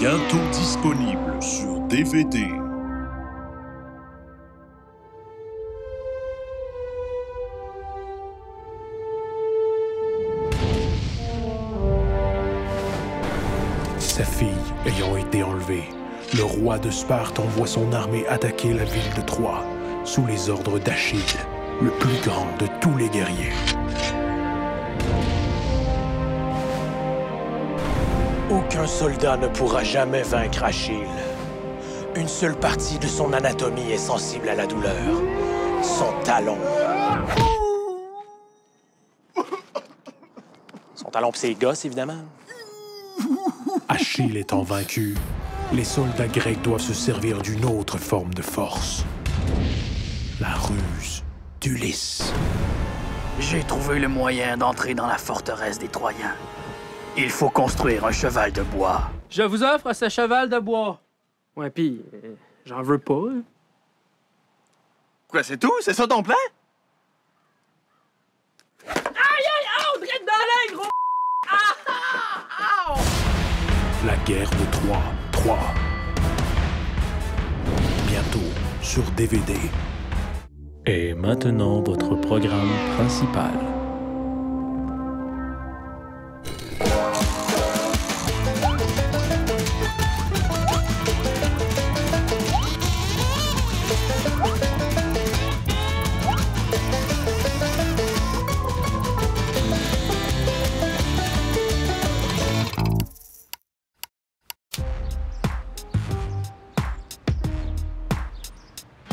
Bientôt disponible sur DVD. Sa fille ayant été enlevée, le roi de Sparte envoie son armée attaquer la ville de Troie, sous les ordres d'Achille, le plus grand de tous les guerriers. Aucun soldat ne pourra jamais vaincre Achille. Une seule partie de son anatomie est sensible à la douleur. Son talon. Son talon pis ses gosses, évidemment. Achille étant vaincu, les soldats grecs doivent se servir d'une autre forme de force. La ruse d'Ulysse. J'ai trouvé le moyen d'entrer dans la forteresse des Troyens. Il faut construire un cheval de bois. Je vous offre ce cheval de bois. Ouais, pis j'en veux pas. Hein. Quoi, c'est tout? C'est ça ton plan? Aïe, aïe, oh, drette dans l'air, gros! Ah, La guerre de Troie 3. Bientôt sur DVD. Et maintenant, votre programme principal.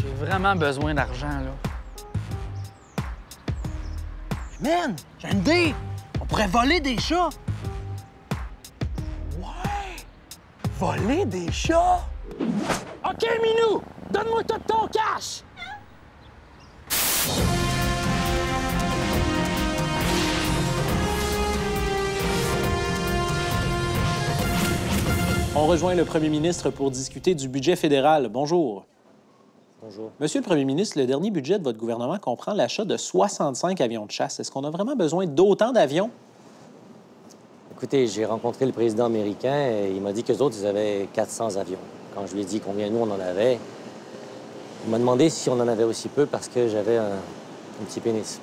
J'ai vraiment besoin d'argent, là. Man, j'ai une idée! On pourrait voler des chats! Ouais! Voler des chats? OK, Minou! Donne-moi tout ton cash! On rejoint le premier ministre pour discuter du budget fédéral. Bonjour. Bonjour. Monsieur le premier ministre, le dernier budget de votre gouvernement comprend l'achat de 65 avions de chasse. Est-ce qu'on a vraiment besoin d'autant d'avions? Écoutez, j'ai rencontré le président américain et il m'a dit qu'eux autres, ils avaient 400 avions. Quand je lui ai dit combien nous, on en avait, il m'a demandé si on en avait aussi peu parce que j'avais un petit pénis.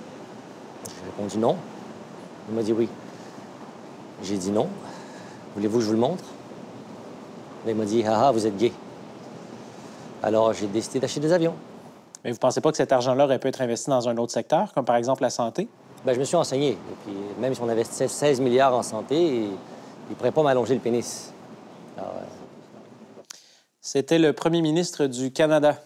J'ai répondu non. Il m'a dit oui. J'ai dit non. Voulez-vous que je vous le montre? Là, il m'a dit, haha, vous êtes gay. Alors, j'ai décidé d'acheter des avions. Mais vous ne pensez pas que cet argent-là aurait pu être investi dans un autre secteur, comme par exemple la santé? Bien, je me suis renseigné. Et puis, même si on investissait 16 milliards en santé, il ne pourrait pas m'allonger le pénis. Alors, C'était le premier ministre du Canada.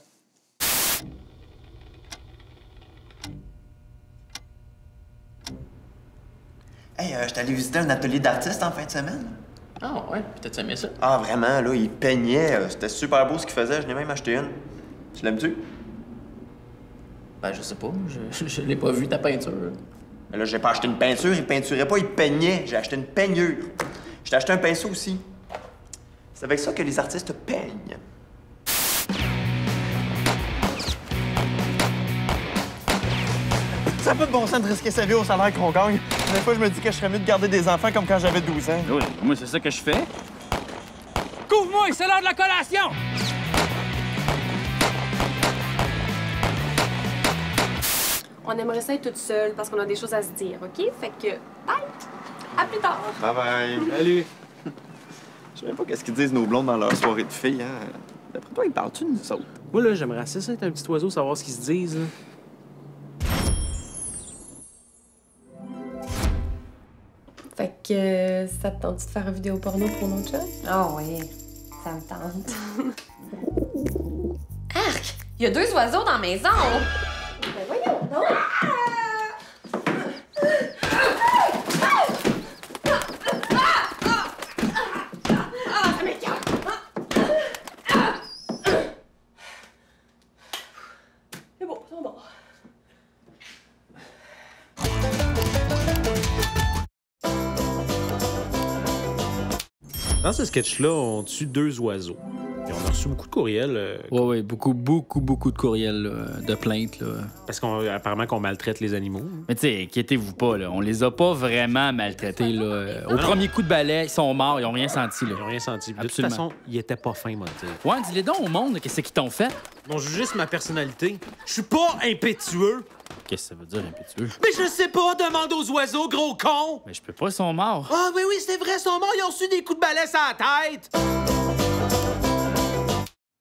Hey, je suis allé visiter un atelier d'artistes en fin de semaine. Ah ouais, peut-être aimé ça. Ah, vraiment, là, il peignait. C'était super beau ce qu'il faisait. Je n'ai même acheté une. Tu l'aimes-tu? Ben, je sais pas. Je l'ai pas vu, ta peinture. Mais là, j'ai pas acheté une peinture. Il peinturait pas, il peignait. J'ai acheté une peignure. J'ai acheté un pinceau aussi. C'est avec ça que les artistes peignent. Ça n'a pas de bon sens de risquer sa vie au salaire qu'on gagne. Des fois, je me dis que je serais mieux de garder des enfants comme quand j'avais 12 ans. Oui, moi, c'est ça que je fais. Couvre-moi, c'est l'heure de la collation! On aimerait ça être toute seule parce qu'on a des choses à se dire, OK? Fait que, bye! À plus tard! Bye-bye. Salut! Je sais même pas qu'est-ce qu'ils disent nos blondes dans leur soirée de filles, hein. D'après toi, ils parlent-tu de nous autres? Moi, là, j'aimerais assez ça être un petit oiseau, savoir ce qu'ils se disent, là. Fait que, ça te tente de faire une vidéo porno pour nos chats? Ah oui, ça me tente. Arc! Il y a 2 oiseaux dans la maison! Ben voyons donc! Ça m'écoeure! C'est bon, c'est bon. Dans ce sketch-là, on tue 2 oiseaux. Puis on a reçu beaucoup de courriels. Oui, beaucoup de courriels là, de plaintes. Là. Parce qu'apparemment qu'on maltraite les animaux. Mais tu sais, inquiétez-vous pas, là, on les a pas vraiment maltraités. Là. Au premier coup de balai, ils sont morts, ils ont rien senti. Là. Ils ont rien senti. De toute Absolument. façon, ils étaient pas fins, moi, tu sais. Ouais, dis-les donc au monde, qu'est-ce qu'ils t'ont fait? Ils ont jugé sur ma personnalité. Je suis pas impétueux. Qu'est-ce que ça veut dire, impétueux? Mais je sais pas, demande aux oiseaux, gros con! Mais je peux pas, ils sont morts. Ah, oui, c'est vrai, ils sont morts, ils ont reçu des coups de balai sur la tête!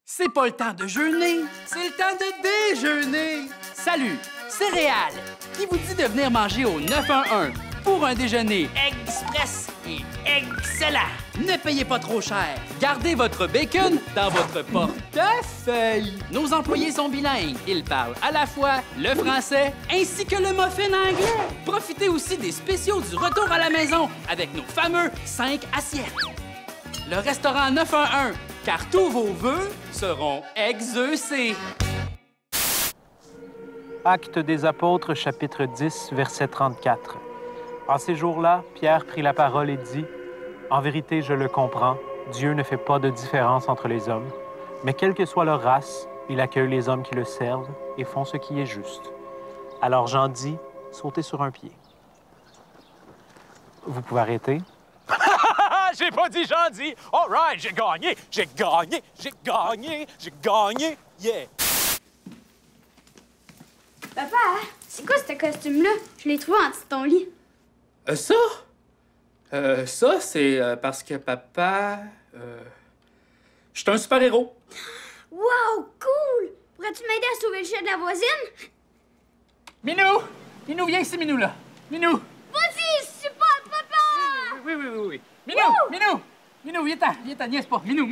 C'est pas le temps de jeûner, c'est le temps de déjeuner. Salut, c'est Réal, qui vous dit de venir manger au 911 pour un déjeuner express et excellent. Ne payez pas trop cher. Gardez votre bacon dans votre portefeuille. Nos employés sont bilingues. Ils parlent à la fois le français ainsi que le muffin anglais. Profitez aussi des spéciaux du retour à la maison avec nos fameux 5 assiettes. Le restaurant 911, car tous vos vœux seront exaucés. Actes des Apôtres, chapitre 10, verset 34. En ces jours-là, Pierre prit la parole et dit, « En vérité, je le comprends, Dieu ne fait pas de différence entre les hommes, mais quelle que soit leur race, il accueille les hommes qui le servent et font ce qui est juste. » Alors Jean dit, « Sautez sur un pied. » Vous pouvez arrêter. J'ai pas dit Jean dit. All right, j'ai gagné, yeah. Papa, c'est quoi ce costume-là? Je l'ai trouvé en dessous de ton lit. Ça, c'est parce que papa... Je suis un super-héros. Wow, cool! Pourrais-tu m'aider à sauver le chat de la voisine? Minou! Minou, viens ici, Minou, là. Minou! Vas-y, c'est pas papa! Oui. Minou, viens-t'en, niaise pas. Minou!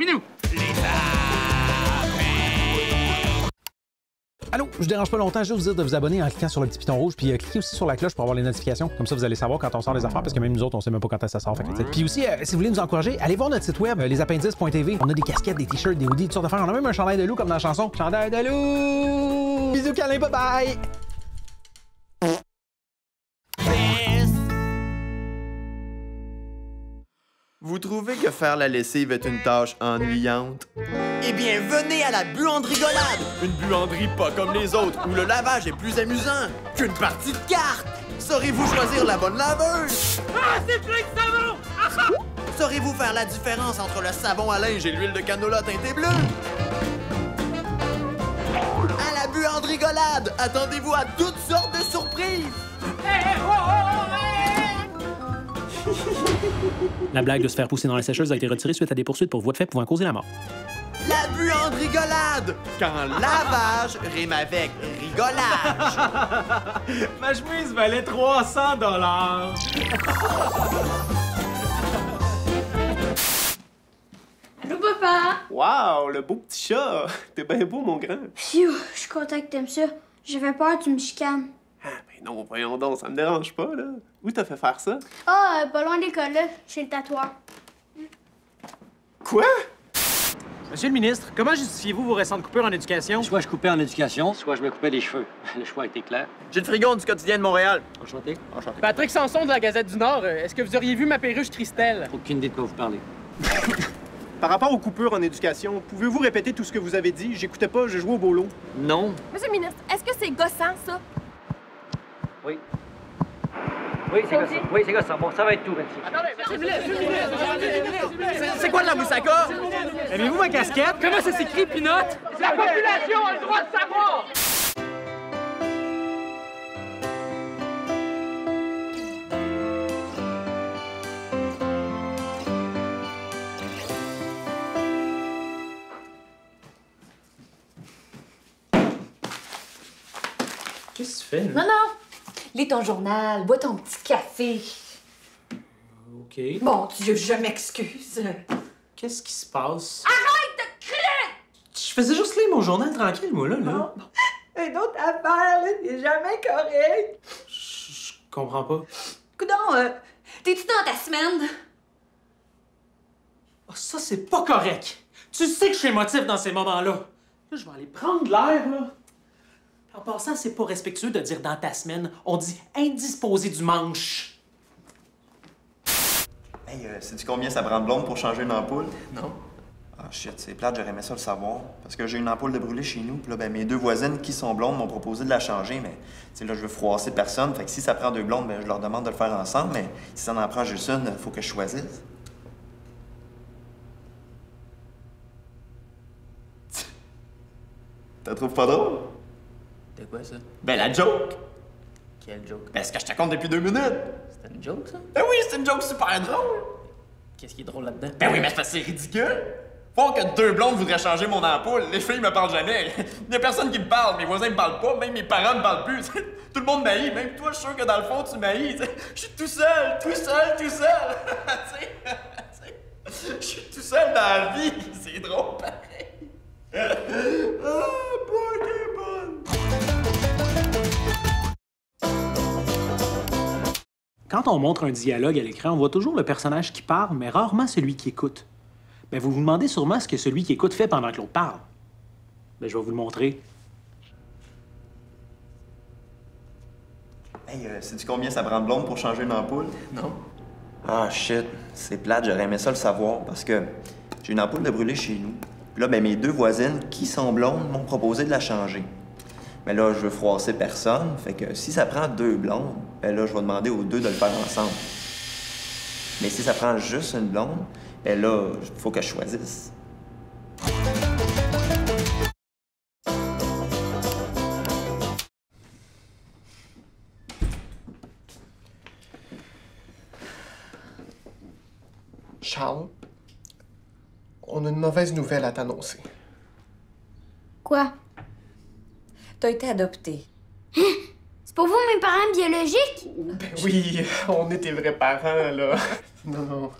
Allô, je vous dérange pas longtemps, je vais vous dire de vous abonner en cliquant sur le petit piton rouge, puis cliquez aussi sur la cloche pour avoir les notifications. Comme ça, vous allez savoir quand on sort les affaires, parce que même nous autres, on sait même pas quand ça sort. Puis aussi, si vous voulez nous encourager, allez voir notre site web, lesappendices.tv. On a des casquettes, des t-shirts, des hoodies, toutes sortes d'affaires. On a même un chandail de loup comme dans la chanson. Chandail de loup! Bisous, câlin, bye bye! Vous trouvez que faire la lessive est une tâche ennuyante? Eh bien, venez à la buanderie-golade! Une buanderie pas comme les autres, où le lavage est plus amusant qu'une partie de cartes! Saurez-vous choisir la bonne laveuse? Ah, c'est plein de savon! Ah! Saurez-vous faire la différence entre le savon à linge et l'huile de canola teintée bleue? À la buanderie-golade, attendez-vous à toutes sortes de surprises! La blague de se faire pousser dans la sécheuse a été retirée suite à des poursuites pour voies de fait pouvant causer la mort. La buanderie-golade! Quand lavage rime avec rigolage! Ma chemise valait 300 $. Allô, papa? Wow, le beau petit chat! T'es bien beau, mon grand. Phew, je suis content que t'aimes ça. J'avais peur que tu me chicanes. Ah, ben non, voyons donc, ça me dérange pas, là. Où t'as fait faire ça? Ah, pas loin de l'école, là, chez le tatoueur. Quoi? Monsieur le ministre, comment justifiez-vous vos récentes coupures en éducation? Soit je coupais en éducation, soit je me coupais les cheveux. Le choix était clair. J'ai le frigon du quotidien de Montréal. Enchanté. Enchanté. Patrick Sanson de la Gazette du Nord, est-ce que vous auriez vu ma perruche Christelle? Aucune idée de quoi vous parlez. Par rapport aux coupures en éducation, pouvez-vous répéter tout ce que vous avez dit? J'écoutais pas, je jouais au bolo. Non. Monsieur le ministre, est-ce que c'est gossant, ça? Oui. Oui, c'est gossant. Oui, c'est gossant. Bon, ça va être tout, merci. C'est quoi de la moussaka? Aimez-vous ma casquette? Comment ça s'écrit, Pinotte? La population a le droit de savoir! Qu'est-ce que tu fais, là? Non. Lis ton journal, bois ton petit café. OK. Bon Dieu, je m'excuse. Qu'est-ce qui se passe? Arrête de crier! Je faisais juste lire mon journal tranquille, moi, là. Bon. Une autre affaire, là, t'es jamais correct. Je comprends pas. Coudon, t'es-tu dans ta semaine? Oh, ça, c'est pas correct. Tu sais que je suis émotif dans ces moments-là. Là, je vais aller prendre l'air, là. En passant, c'est pas respectueux de dire dans ta semaine. On dit indisposé du manche. Hey, sais-tu combien ça prend de blonde pour changer une ampoule? Non. shit, c'est plate, j'aurais aimé ça le savoir. Parce que j'ai une ampoule de brûlée chez nous, puis là, ben, mes deux voisines qui sont blondes m'ont proposé de la changer, mais, tu sais, là, je veux froisser personne. Fait que si ça prend deux blondes, ben, je leur demande de le faire ensemble, mais si ça en prend juste une, faut que je choisisse. T'as trouves pas drôle? De quoi, ça? Ben, la joke! Quelle joke? Ben, ce que je te compte depuis 2 minutes! C'était une joke, ça? Ben oui, c'est une joke super drôle! Qu'est-ce qui est drôle là-dedans? Ben oui, mais c'est parce que c'est ridicule! Faut que deux blondes voudraient changer mon ampoule. Les filles me parlent jamais. Il y a personne qui me parle. Mes voisins me parlent pas. Même mes parents me parlent plus. Tout le monde m'haït. Même toi, je suis sûr que dans le fond, tu m'haïs. Je suis tout seul. Je suis tout seul dans la vie. C'est drôle, pareil. Ah, Pokémon! Quand on montre un dialogue à l'écran, on voit toujours le personnage qui parle, mais rarement celui qui écoute. Ben, vous vous demandez sûrement ce que celui qui écoute fait pendant que l'autre parle. Ben, je vais vous le montrer. Hey, sais-tu combien ça prend de blonde pour changer une ampoule? Non. Ah, shit. C'est plate, j'aurais aimé ça le savoir parce que j'ai une ampoule de brûlée chez nous. Puis là, ben, mes deux voisines qui sont blondes m'ont proposé de la changer. Mais là, je veux froisser personne. Fait que si ça prend deux blondes, ben là, je vais demander aux deux de le faire ensemble. Mais si ça prend juste une blonde, ben là, il faut que je choisisse. Charles, on a une mauvaise nouvelle à t'annoncer. Quoi? T'as été adopté. Hein? C'est pour vous, mes parents biologiques? Ben oui, on est tes vrais parents, là. Non.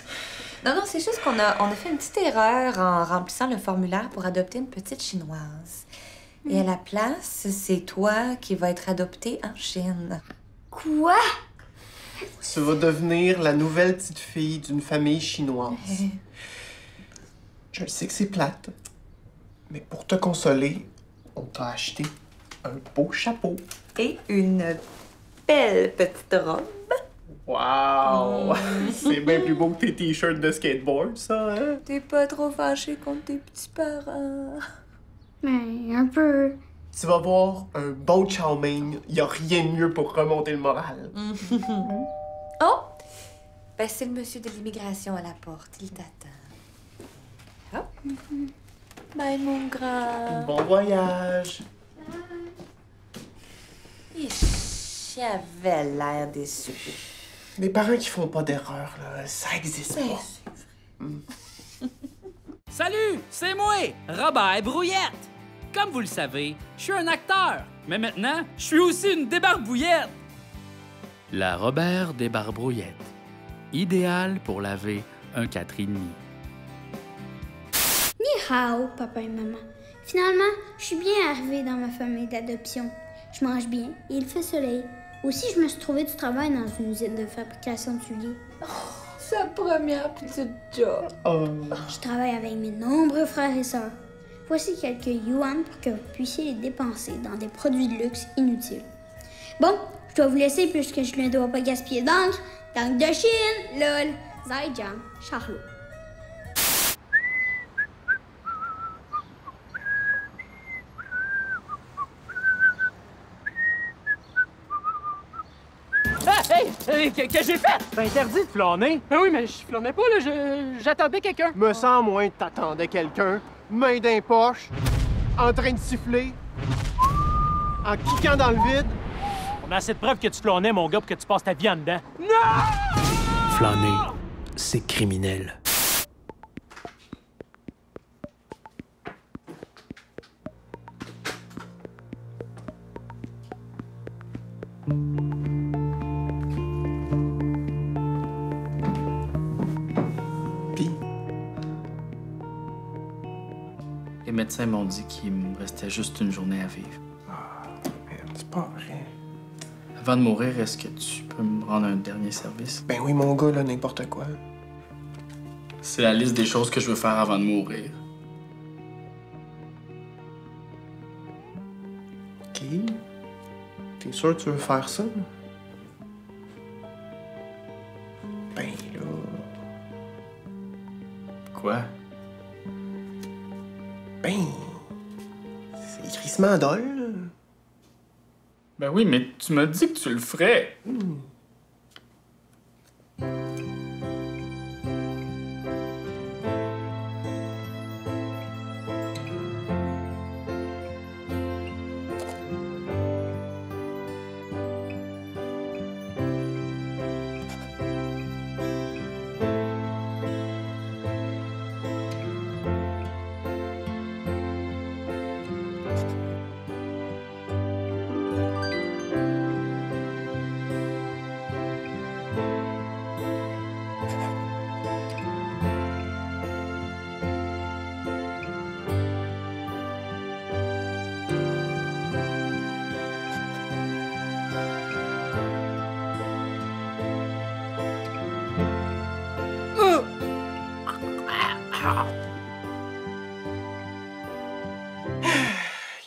Non, c'est juste qu'on a fait une petite erreur en remplissant le formulaire pour adopter une petite Chinoise. Et à la place, c'est toi qui vas être adoptée en Chine. Quoi? Tu vas devenir la nouvelle petite fille d'une famille chinoise. Je sais que c'est plate, mais pour te consoler, on t'a acheté un beau chapeau. Et une belle petite robe. Wow! C'est bien plus beau que tes t-shirts de skateboard, ça, hein? T'es pas trop fâché contre tes petits-parents. Mais un peu. Tu vas voir un bon chow mein. Y a rien de mieux pour remonter le moral. Oh! Ben, c'est le monsieur de l'immigration à la porte. Il t'attend. Oh. Bye, mon grand. Bon voyage. J'avais l'air déçu. Les parents qui font pas d'erreur, là, ça existe pas. Salut, c'est moi, Robert Brouillette. Comme vous le savez, je suis un acteur, mais maintenant, je suis aussi une débarbouillette. La Robert Débarbrouillette. Idéal pour laver un 4,5. Ni hao, papa et maman. Finalement, je suis bien arrivée dans ma famille d'adoption. Je mange bien et il fait soleil. Aussi, je me suis trouvé du travail dans une usine de fabrication de souliers. Sa première petite job. Je travaille avec mes nombreux frères et sœurs. Voici quelques yuan pour que vous puissiez les dépenser dans des produits de luxe inutiles. Bon, je dois vous laisser puisque je ne dois pas gaspiller d'encre. Dank de Chine, lol, Zaijiang, Charlot. Hey, que j'ai fait? C'est interdit de flâner. Ben oui, mais je flânais pas, là. J'attendais quelqu'un. Me sens moins que t'attendais quelqu'un, main d'un poche, en train de siffler, en kickant dans le vide. On a assez de preuves que tu flânais, mon gars, pour que tu passes ta vie en dedans. Non! Flâner, c'est criminel. Les médecins m'ont dit qu'il me restait juste une journée à vivre. Ah, c'est pas vrai. Avant de mourir, est-ce que tu peux me rendre un dernier service? Ben oui, mon gars, là, n'importe quoi. C'est la liste des choses que je veux faire avant de mourir. OK. T'es sûr que tu veux faire ça? Ben là... Quoi? Ben... c'est crissement dole. Ben oui, mais tu m'as dit que tu le ferais.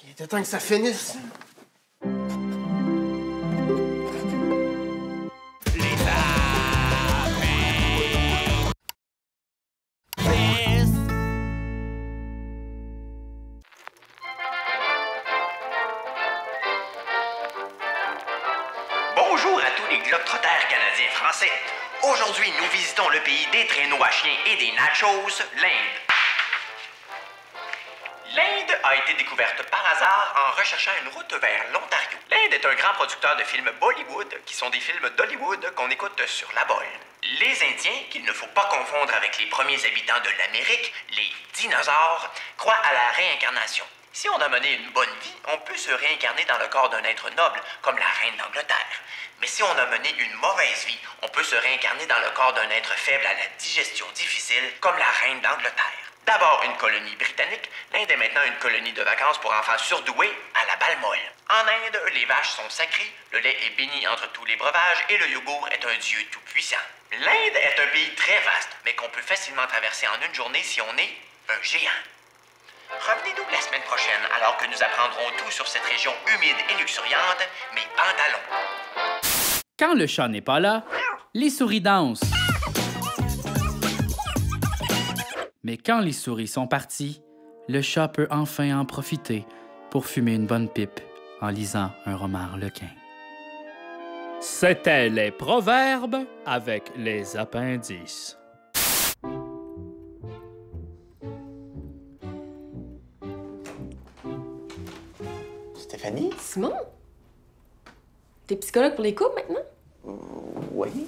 Il était temps que ça finisse. Bonjour à tous les globetrotters canadiens-français. Aujourd'hui, nous visitons le pays des traîneaux à chiens et des nachos, l'Inde. L'Inde a été découverte par hasard en recherchant une route vers l'Ontario. L'Inde est un grand producteur de films Bollywood, qui sont des films d'Hollywood qu'on écoute sur la bolle. Les Indiens, qu'il ne faut pas confondre avec les premiers habitants de l'Amérique, les dinosaures, croient à la réincarnation. Si on a mené une bonne vie, on peut se réincarner dans le corps d'un être noble, comme la reine d'Angleterre. Mais si on a mené une mauvaise vie, on peut se réincarner dans le corps d'un être faible à la digestion difficile, comme la reine d'Angleterre. D'abord une colonie britannique, l'Inde est maintenant une colonie de vacances pour enfants surdoués à la balle molle. En Inde, les vaches sont sacrées, le lait est béni entre tous les breuvages et le yogourt est un dieu tout-puissant. L'Inde est un pays très vaste, mais qu'on peut facilement traverser en une journée si on est un géant. Revenez-nous la semaine prochaine alors que nous apprendrons tout sur cette région humide et luxuriante, mes pantalons. Quand le chat n'est pas là, les souris dansent. Mais quand les souris sont parties, le chat peut enfin en profiter pour fumer une bonne pipe en lisant un roman harlequin. C'était les proverbes avec les appendices. Stéphanie? Simon? T'es psychologue pour les couples maintenant? Oui.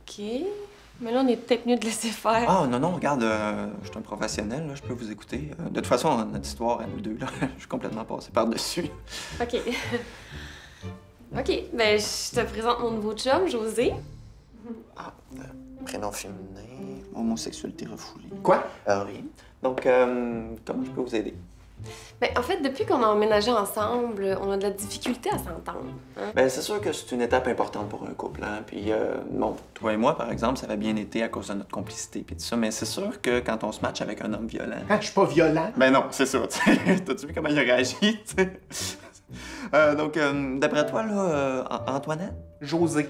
OK. Mais là, on est peut-être mieux de laisser faire. Ah, non, regarde, je suis un professionnel, là, je peux vous écouter. De toute façon, notre histoire à nous deux, là, je suis complètement passé par-dessus. OK. OK, ben, je te présente mon nouveau chum, José. Prénom féminin, homosexualité refoulée. Quoi? Rien. Donc, comment je peux vous aider? Ben, en fait, depuis qu'on a emménagé ensemble, on a de la difficulté à s'entendre. Hein? Ben, c'est sûr que c'est une étape importante pour un couple, hein. Puis, bon, toi et moi, par exemple, ça avait bien été à cause de notre complicité puis tout ça, mais c'est sûr que quand on se matche avec un homme violent... Ah, je suis pas violent? Ben non, c'est ça, t'as-tu vu comment il a réagi, tu sais? Donc, d'après toi, là, Antoinette? José.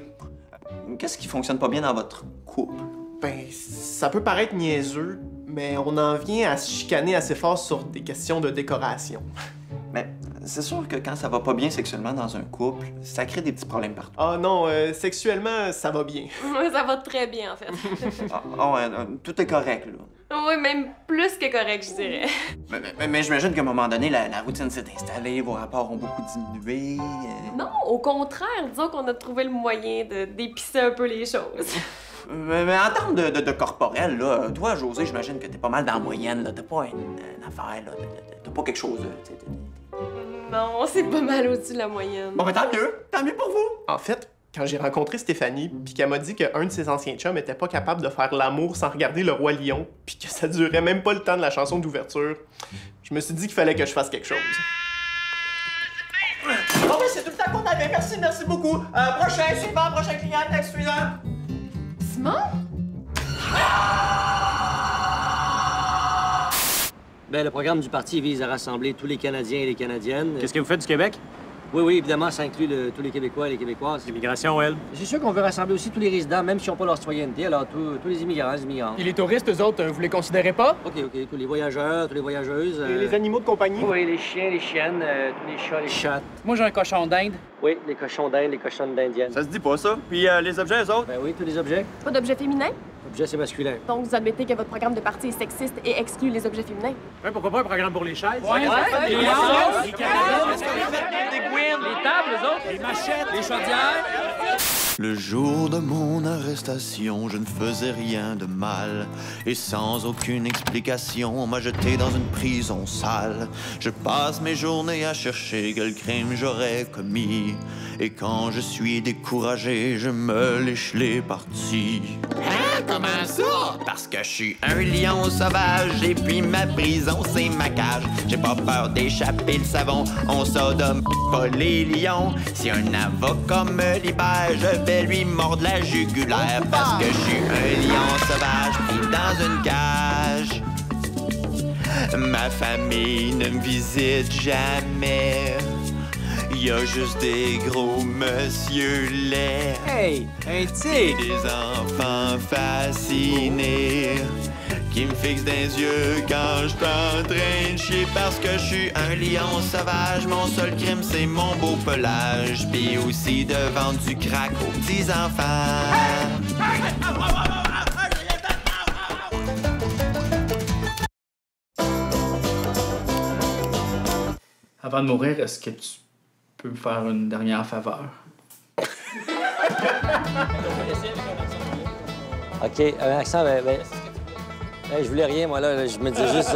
Qu'est-ce qui fonctionne pas bien dans votre couple? Ben, ça peut paraître niaiseux, mais on en vient à se chicaner assez fort sur des questions de décoration. Mais c'est sûr que quand ça va pas bien sexuellement dans un couple, ça crée des petits problèmes partout. Ah non, sexuellement, ça va bien. Ça va très bien, en fait. Tout est correct, là. Oui, même plus que correct, je dirais. Mais j'imagine qu'à un moment donné, la routine s'est installée, vos rapports ont beaucoup diminué. Non, au contraire, disons qu'on a trouvé le moyen d'épicer un peu les choses. Mais en termes de corporel, là, toi, José, j'imagine que t'es pas mal dans la moyenne, là. T'as pas une affaire, là. T'as pas quelque chose, Non, c'est pas mal au-dessus de la moyenne. Bon, ben tant mieux pour vous. En fait, quand j'ai rencontré Stéphanie, puis qu'elle m'a dit qu'un de ses anciens chums était pas capable de faire l'amour sans regarder Le Roi Lion, puis que ça durait même pas le temps de la chanson d'ouverture, je me suis dit qu'il fallait que je fasse quelque chose. Bon, ben c'est tout le temps qu'on avait. Merci beaucoup. Prochain client, texte suivant. Simon? Ben, le programme du parti vise à rassembler tous les Canadiens et les Canadiennes. Qu'est-ce que vous faites du Québec? Oui, oui, évidemment, ça inclut tous les Québécois et les Québécoises. L'immigration, elle. C'est sûr qu'on veut rassembler aussi tous les résidents, même s'ils n'ont pas leur citoyenneté, alors tous les immigrants, les immigrantes. Et les touristes, eux autres, vous les considérez pas? OK, tous les voyageurs, toutes les voyageuses. Et les animaux de compagnie? Oui, les chiens, les chiennes, tous les chats, les chattes. Moi, j'ai un cochon d'Inde. Oui, les cochons d'Inde, les cochonnes d'indienne. Ça se dit pas, ça. Puis les objets, eux autres? Ben oui, tous les objets. Pas d'objet féminin? Objet, c'est masculin. Donc, vous admettez que votre programme de parti est sexiste et exclut les objets féminins? Ouais, pourquoi pas un programme pour les chaises? Les tables, eux autres. Les machettes, les chaudières. Le jour de mon arrestation, je ne faisais rien de mal. Et sans aucune explication, on m'a jeté dans une prison sale. Je passe mes journées à chercher quel crime j'aurais commis. Et quand je suis découragé, je me lèche les parties. Hein? Comment ça? Parce que je suis un lion sauvage et puis ma prison c'est ma cage. J'ai pas peur d'échapper le savon, on sodomme pas les lions. Si un avocat me libère, je vais lui mordre la jugulaire. Parce que je suis un lion sauvage pris dans une cage. Ma famille ne me visite jamais. Y a juste des gros monsieur laids. Hey, un tigre! Des enfants fascinés qui me fixent dans les yeux quand je suis en train de chier. Parce que je suis un lion sauvage, mon seul crime c'est mon beau pelage. Puis aussi de vendre du crack aux petits enfants. Avant de mourir, est-ce que tu peux me faire une dernière faveur? OK, accent, je voulais rien, moi, là. Je me dis juste,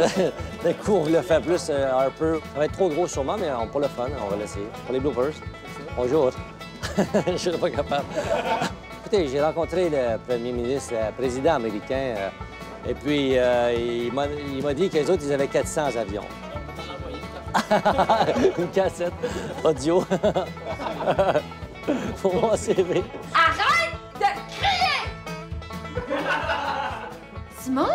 d'un coup, on voulait faire plus Harper. Ça va être trop gros, sûrement, mais pour le fun, on va l'essayer. Pour les bloopers. Bonjour. Je serais pas capable. Écoutez, j'ai rencontré le premier ministre, le président américain, et puis il m'a dit que les autres, ils avaient 400 avions. Une cassette audio. Pour mon CV. Arrête de crier! Simon?